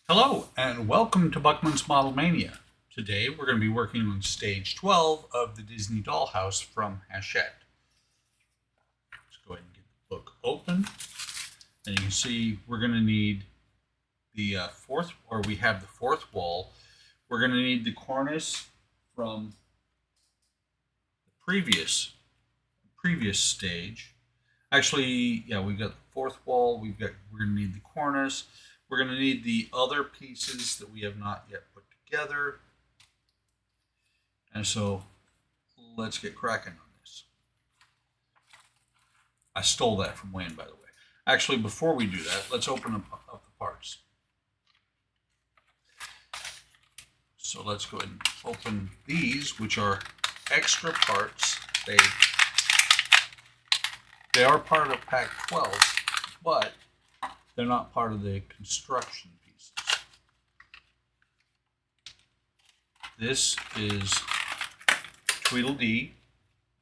Hello and welcome to Buckman's Model Mania. Today we're going to be working on stage 12 of the Disney Dollhouse from Hachette. Let's go ahead and get the book open. And you can see we're going to need the we have the fourth wall. We're going to need the cornice from the previous stage. Actually, yeah, we've got the fourth wall. We're going to need the cornice. We're going to need the other pieces that we have not yet put together. And so let's get cracking on this. I stole that from Wayne, by the way. Actually, before we do that, let's open up the parts. So let's go ahead and open these, which are extra parts. They are part of pack 12, but they're not part of the construction pieces. This is Tweedledee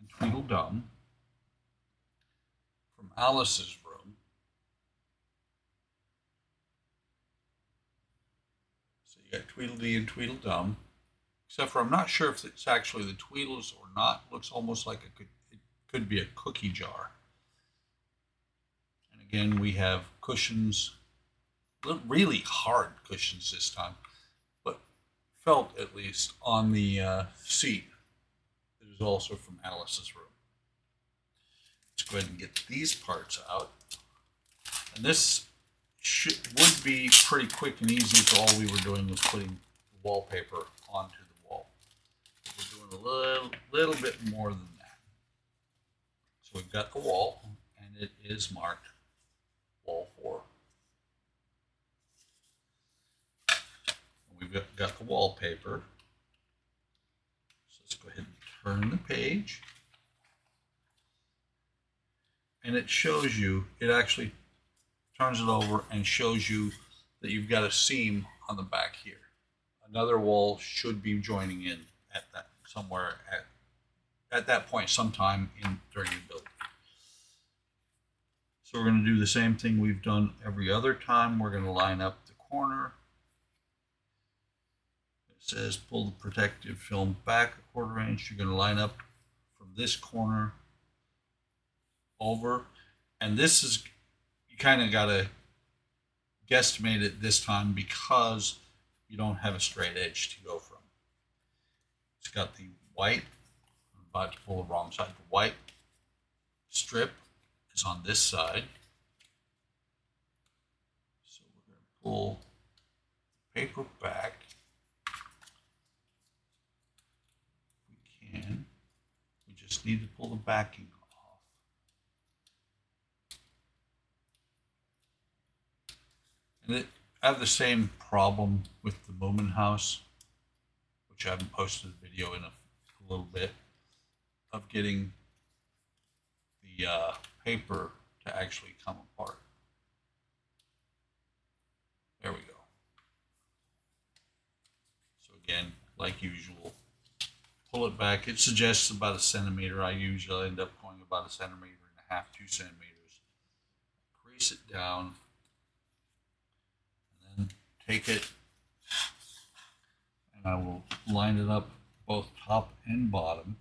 and Tweedledum from Alice's room. So you got Tweedledee and Tweedledum, except for I'm not sure if it's actually the Tweedles or not. It looks almost like it could be a cookie jar. And again, we have cushions, really hard cushions this time, but felt at least on the seat. It is also from Alice's room. Let's go ahead and get these parts out. And this would be pretty quick and easy if all we were doing was putting the wallpaper onto the wall. But we're doing a little bit more than that. So we've got the wall, and it is marked wall 4. And we've got the wallpaper. So let's go ahead and turn the page. And it shows you, it actually turns it over and shows you that you've got a seam on the back here. Another wall should be joining in at that somewhere at that point sometime during the build. So we're going to do the same thing we've done every other time. We're going to line up the corner. It says pull the protective film back a 1/4 inch. You're going to line up from this corner over, and this is, you kind of got to guesstimate it this time because you don't have a straight edge to go from. It's got the white, I'm about to pull the wrong side, the white strip is on this side. So we're going to pull the paper back. If we can. We just need to pull the backing off. And I have the same problem with the Moomin House, which I haven't posted a video in a little bit, of getting the paper to actually come apart. There we go. So again, like usual, pull it back. It suggests about 1 centimeter. I usually end up going about 1.5 centimeters, 2 centimeters. Crease it down. Take it, and I will line it up both top and bottom.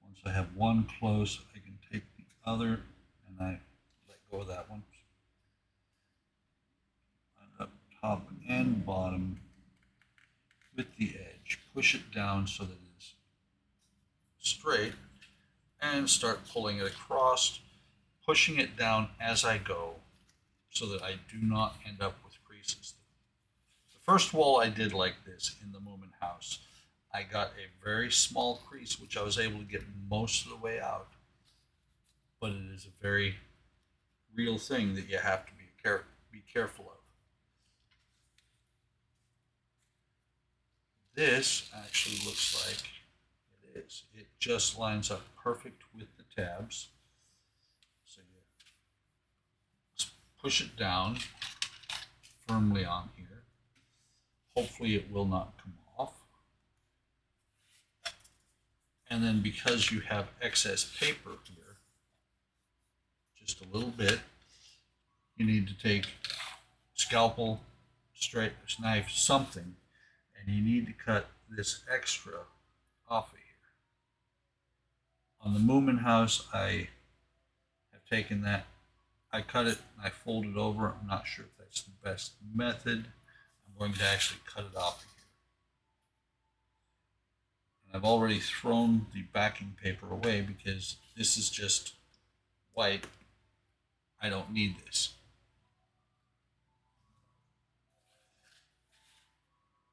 Once I have one close, I can take the other, and I let go of that one. Line up top and bottom with the edge. Push it down so that it is straight, and start pulling it across, pushing it down as I go, so that I do not end up with creases. The first wall I did like this in the Moomin House. I got a very small crease, which I was able to get most of the way out. But it is a very real thing that you have to be careful of. This actually looks like it is. It just lines up perfect with the tabs. So you push it down firmly on here. Hopefully it will not come off. And then because you have excess paper here, just a little bit, you need to scalpel, straight knife, something, and you need to cut this extra off of here. On the Moomin house, I have taken that, I cut it and I fold it over. I'm not sure if that's the best method. I'm going to actually cut it off of here. And I've already thrown the backing paper away because this is just white. I don't need this.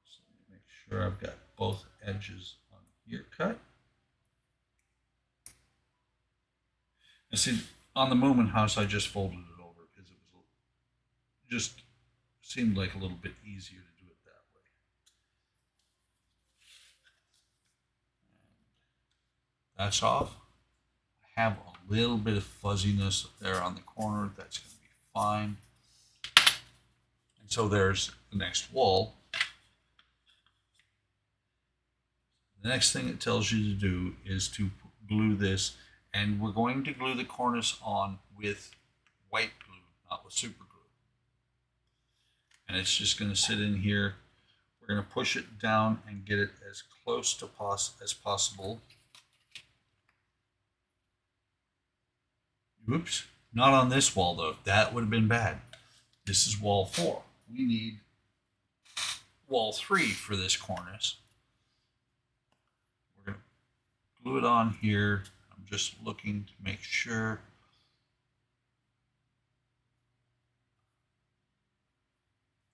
So let me make sure I've got both edges on here cut. And see, on the Moomin house, I just folded it over because it was just seemed like a little bit easier to do it that way. And that's off. I have a little bit of fuzziness there on the corner. That's going to be fine. And so there's the next wall. The next thing it tells you to do is to glue this, and we're going to glue the cornice on with white glue, not with super glue. And it's just going to sit in here. We're going to push it down and get it as close to as possible. Oops, not on this wall though. That would have been bad. This is wall 4. We need wall 3 for this cornice. We're going to glue it on here. I'm just looking to make sure.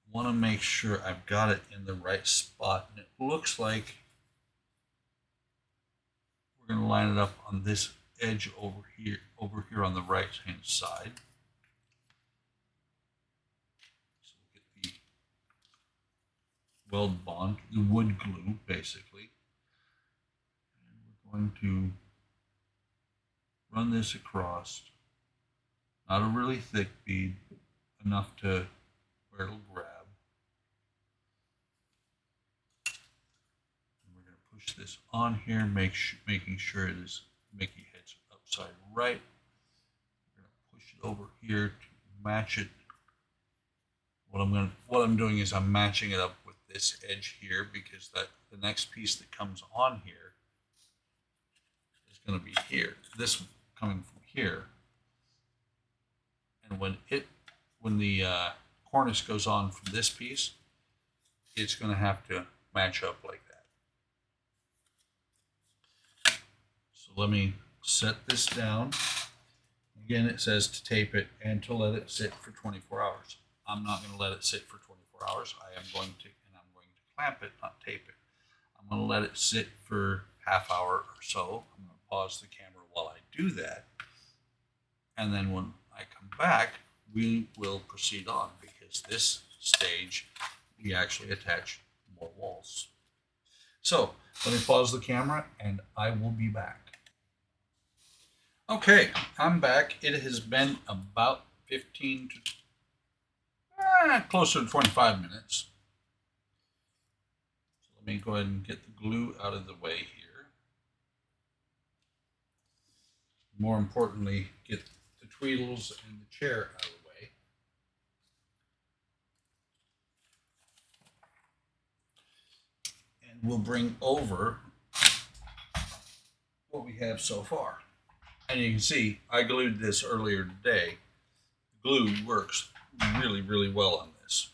I want to make sure I've got it in the right spot. And it looks like we're going to line it up on this edge over here on the right hand side. So we'll get the weld bond, the wood glue basically. And we're going to run this across. Not a really thick bead, enough to where it'll grab. And we're going to push this on here, making sure it is Mickey heads upside right. We're going to push it over here to match it. What I'm doing is I'm matching it up with this edge here, because the next piece that comes on here is going to be here. This coming from here. And when the cornice goes on from this piece, it's going to have to match up like that. So let me set this down. Again, it says to tape it and to let it sit for 24 hours. I'm not going to let it sit for 24 hours. I'm going to clamp it, not tape it. I'm going to let it sit for half hour or so. I'm going to pause the camera while I do that. And then when I come back, we will proceed on, because this stage, we actually attach more walls. So let me pause the camera and I will be back. Okay, I'm back. It has been about 15 to closer to 25 minutes. So let me go ahead and get the glue out of the way here. More importantly, get the tweedles and the chair out of the way. And we'll bring over what we have so far. And you can see I glued this earlier today. Glue works really, really well on this.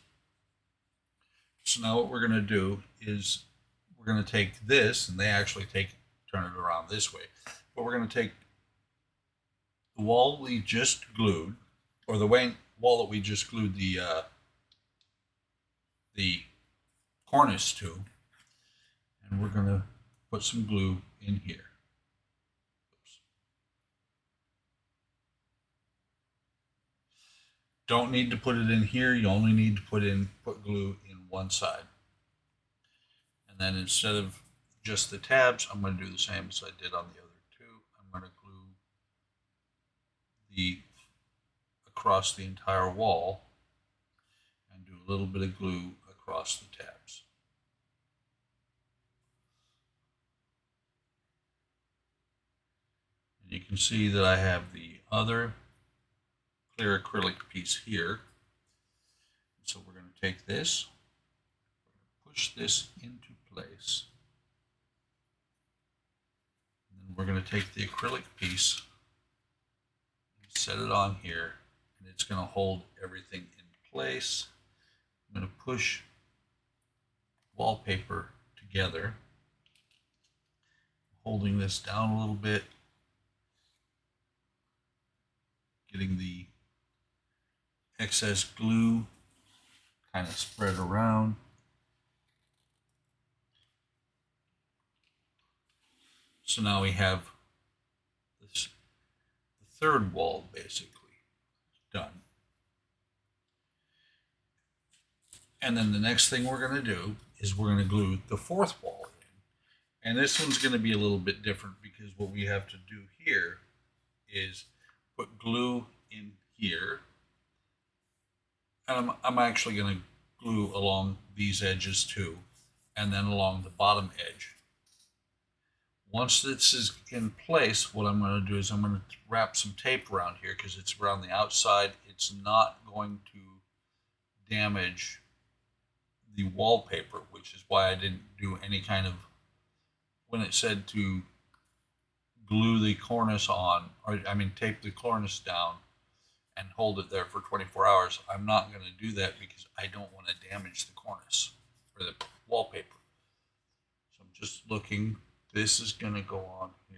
So now what we're going to do is we're going to take this, and they actually turn it around this way. But we're going to take the wall we just glued, or the wall that we just glued the cornice to, and we're going to put some glue in here. Don't need to put it in here. You only need to put glue in one side. And then instead of just the tabs, I'm going to do the same as I did on the other two. I'm going to glue across the entire wall and do a little bit of glue across the tabs. And you can see that I have the other clear acrylic piece here. So to take this, push this into place, and then we're going to take the acrylic piece and set it on here, and it's going to hold everything in place. I'm going to push wallpaper together, holding this down a little bit, getting the excess glue kind of spread around. So now we have this, the third wall basically done. And then the next thing we're going to do is we're going to glue the fourth wall in. And this one's going to be a little bit different because what we have to do here is put glue in here. And I'm actually going to glue along these edges too, and then along the bottom edge. Once this is in place, what I'm going to do is I'm going to wrap some tape around here because it's around the outside. It's not going to damage the wallpaper, which is why I didn't do any kind of, when it said to glue the cornice on, or I mean tape the cornice down and hold it there for 24 hours, I'm not going to do that because I don't want to damage the cornice or the wallpaper. So I'm just looking. This is going to go on here,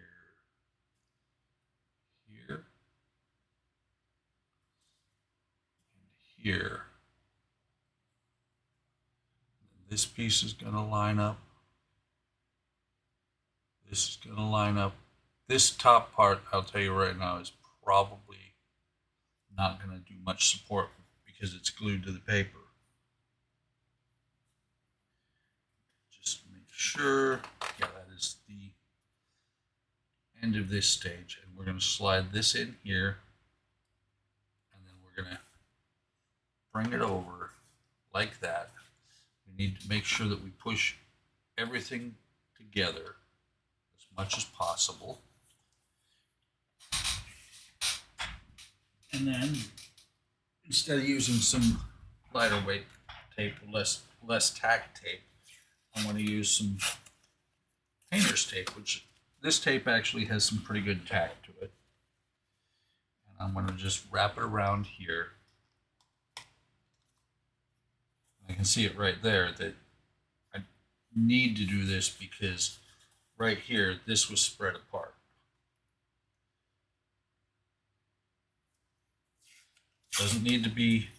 and here. And this piece is going to line up. This is going to line up. This top part, I'll tell you right now, is probably not going to do much support because it's glued to the paper. Just make sure, yeah, that is the end of this stage, and we're going to slide this in here, and then we're going to bring it over like that. We need to make sure that we push everything together as much as possible. And then instead of using some lighter weight tape, less tack tape, I'm going to use some painter's tape, which this tape actually has some pretty good tack to it. And I'm going to just wrap it around here. I can see it right there that I need to do this because right here, this was spread apart. Doesn't need to be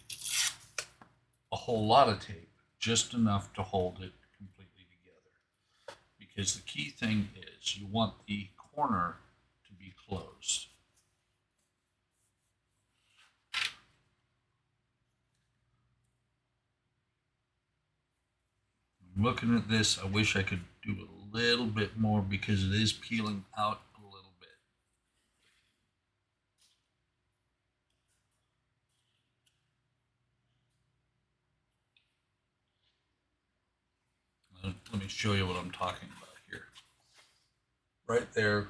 a whole lot of tape, just enough to hold it completely together. Because the key thing is you want the corner to be closed. I'm looking at this, I wish I could do a little bit more because it is peeling out a little bit. Let me show you what I'm talking about here. Right there,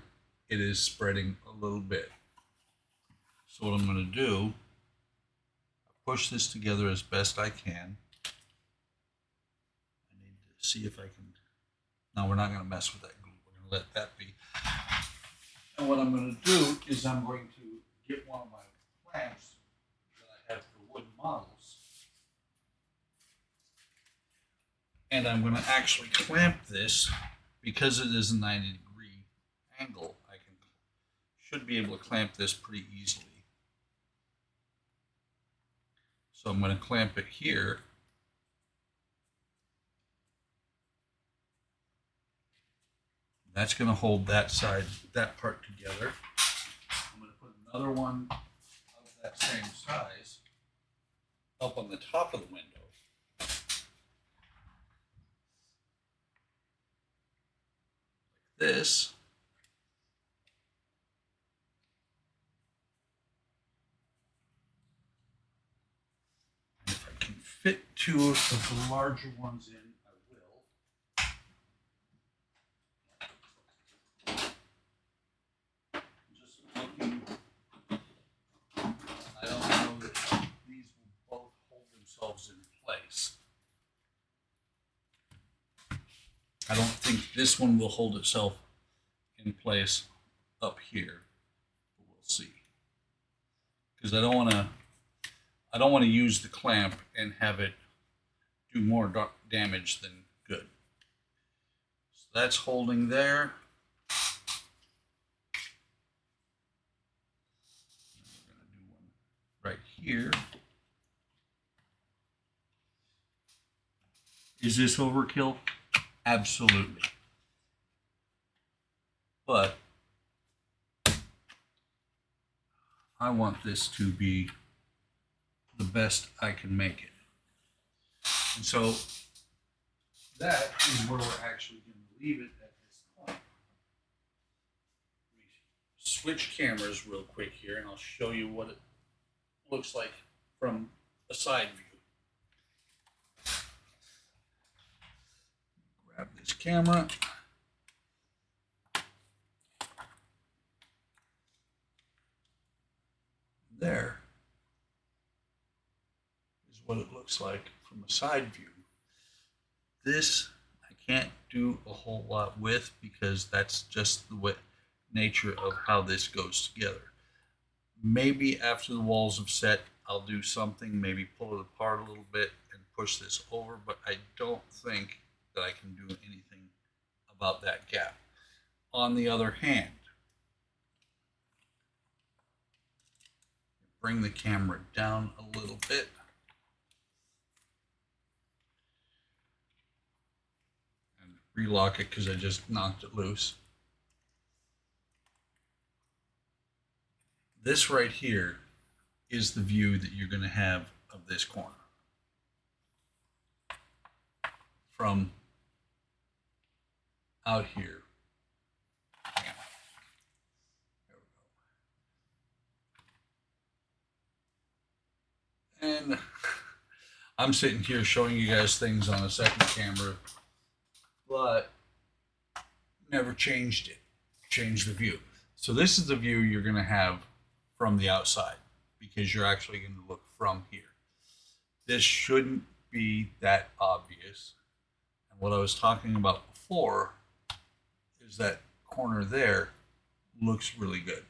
it is spreading a little bit. So what I'm going to do, push this together as best I can. I need to see if I can. No, we're not going to mess with that glue. We're going to let that be. And what I'm going to do is I'm going to get one of my clamps that I have for wooden models. And I'm going to actually clamp this because it is a 90-degree angle. I should be able to clamp this pretty easily. So I'm going to clamp it here. That's going to hold that side, that part together. I'm going to put another one of that same size up on the top of the window. Like this. And if I can fit two of the larger ones in, I will. Just looking, I don't know that these will both hold themselves in place. I don't think this one will hold itself in place up here, but we'll see. Because I don't want to use the clamp and have it do more damage than good. So that's holding there. We're going to do one right here. Is this overkill? Absolutely. But I want this to be the best I can make it. And so that is where we're actually going to leave it at this point. We switch cameras real quick here, and I'll show you what it looks like from a side view. Grab this camera. There is what it looks like from a side view. This I can't do a whole lot with because that's just the nature of how this goes together. Maybe after the walls have set, I'll do something, maybe pull it apart a little bit and push this over, but I don't think that I can do anything about that gap. On the other hand, bring the camera down a little bit. And relock it because I just knocked it loose. This right here is the view that you're going to have of this corner. From out here. And I'm sitting here showing you guys things on a second camera, but never changed it, changed the view. So this is the view you're going to have from the outside because you're actually going to look from here. This shouldn't be that obvious. And what I was talking about before is that corner there looks really good.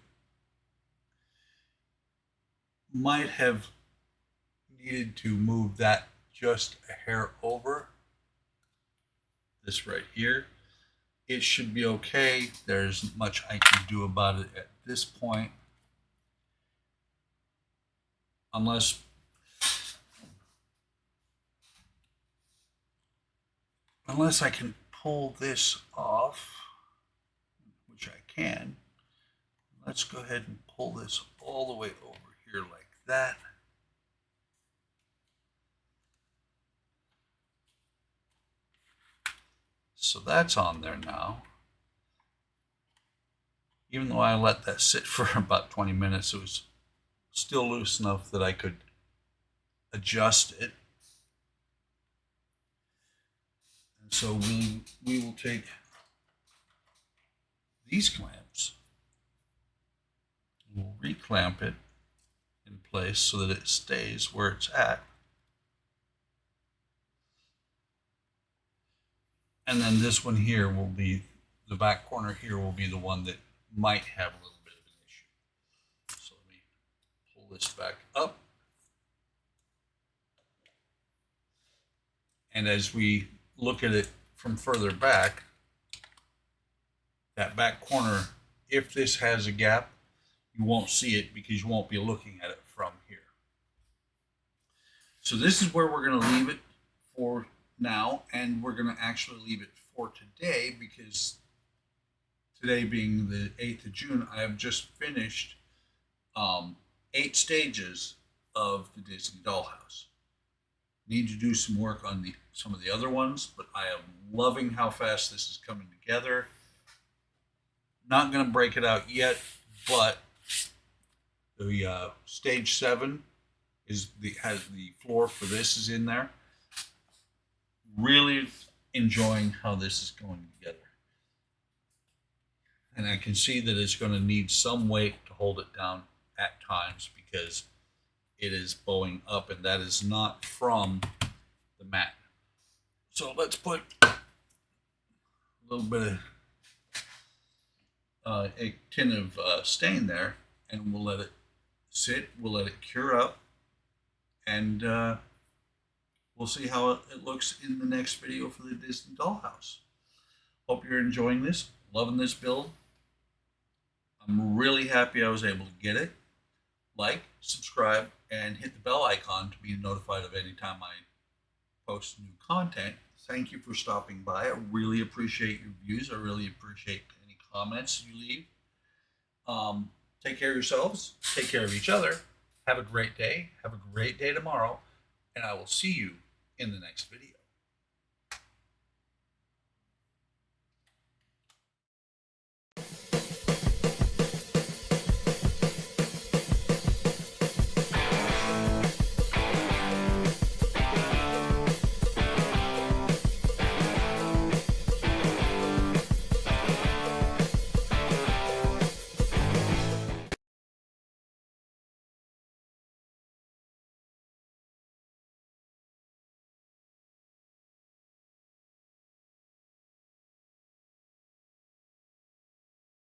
Might have needed to move that just a hair over. This right here. It should be okay. There's much I can do about it at this point. Unless I can pull this off, which I can. Let's go ahead and pull this all the way over here like that. So that's on there now. Even though I let that sit for about 20 minutes, it was still loose enough that I could adjust it. And so we will take these clamps, we'll reclamp it in place so that it stays where it's at. And then this one here will be, the back corner here will be the one that might have a little bit of an issue. So let me pull this back up. And as we look at it from further back, that back corner, if this has a gap, you won't see it because you won't be looking at it from here. So this is where we're going to leave it for now, and we're going to actually leave it for today because today being the 8th of June, I have just finished 8 stages of the Disney Dollhouse. Need to do some work on some of the other ones, but I am loving how fast this is coming together. Not going to break it out yet, but the stage 7 has the floor for this is in there. Really enjoying how this is going together. And I can see that it's going to need some weight to hold it down at times because it is bowing up, and that is not from the mat. So let's put little bit of a tin of stain there, and we'll let it sit. We'll let it cure up, and we'll see how it looks in the next video for the Disney Dollhouse. Hope you're enjoying this, loving this build. I'm really happy I was able to get it. Like, subscribe, and hit the bell icon to be notified of any time I post new content. Thank you for stopping by. I really appreciate your views. I really appreciate any comments you leave. Take care of yourselves. Take care of each other. Have a great day. Have a great day tomorrow. And I will see you in the next video.